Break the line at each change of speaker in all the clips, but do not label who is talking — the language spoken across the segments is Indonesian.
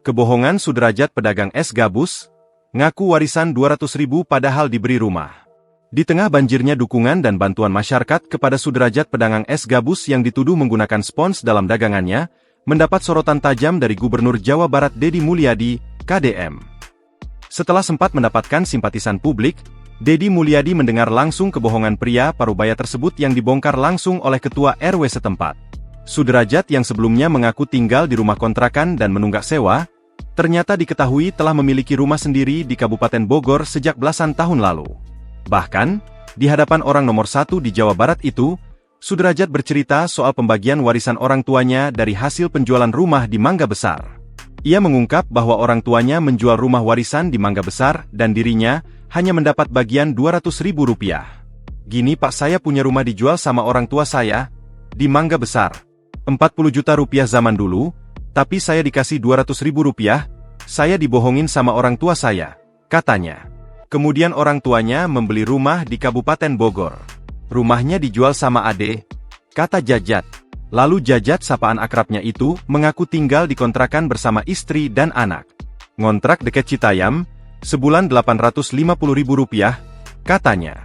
Kebohongan Sudrajat pedagang es gabus, ngaku warisan 200.000 padahal diberi rumah. Di tengah banjirnya dukungan dan bantuan masyarakat kepada Sudrajat pedagang es gabus yang dituduh menggunakan spons dalam dagangannya, mendapat sorotan tajam dari Gubernur Jawa Barat Deddy Mulyadi, KDM. Setelah sempat mendapatkan simpatisan publik, Deddy Mulyadi mendengar langsung kebohongan pria parubaya tersebut yang dibongkar langsung oleh Ketua RW setempat. Sudrajat yang sebelumnya mengaku tinggal di rumah kontrakan dan menunggak sewa, ternyata diketahui telah memiliki rumah sendiri di Kabupaten Bogor sejak belasan tahun lalu. Bahkan, di hadapan orang nomor 1 di Jawa Barat itu, Sudrajat bercerita soal pembagian warisan orang tuanya dari hasil penjualan rumah di Mangga Besar. Ia mengungkap bahwa orang tuanya menjual rumah warisan di Mangga Besar dan dirinya hanya mendapat bagian Rp200.000. Gini Pak, saya punya rumah dijual sama orang tua saya, di Mangga Besar. 40 juta rupiah zaman dulu, tapi saya dikasih Rp200.000, saya dibohongin sama orang tua saya, katanya. Kemudian orang tuanya membeli rumah di Kabupaten Bogor. Rumahnya dijual sama ade, kata Jajat. Lalu Jajat, sapaan akrabnya itu, mengaku tinggal di kontrakan bersama istri dan anak. Ngontrak dekat Citayam, sebulan Rp850.000, katanya.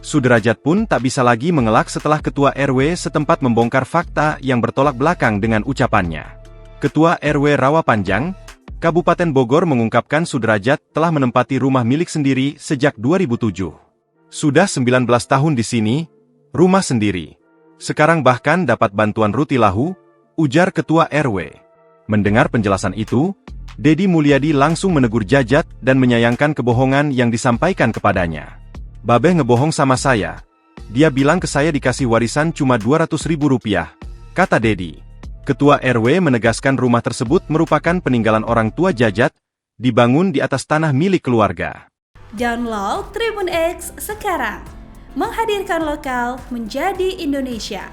Sudrajat pun tak bisa lagi mengelak setelah Ketua RW setempat membongkar fakta yang bertolak belakang dengan ucapannya. Ketua RW Rawapanjang, Kabupaten Bogor mengungkapkan Sudrajat telah menempati rumah milik sendiri sejak 2007. Sudah 19 tahun di sini, rumah sendiri. Sekarang bahkan dapat bantuan rutilahu, ujar Ketua RW. Mendengar penjelasan itu, Deddy Mulyadi langsung menegur Jajat dan menyayangkan kebohongan yang disampaikan kepadanya. Babeh ngebohong sama saya. Dia bilang ke saya dikasih warisan cuma Rp200.000, kata Deddy. Ketua RW menegaskan rumah tersebut merupakan peninggalan orang tua Jajat, dibangun di atas tanah milik keluarga.
Download Tribun X sekarang, menghadirkan lokal menjadi Indonesia.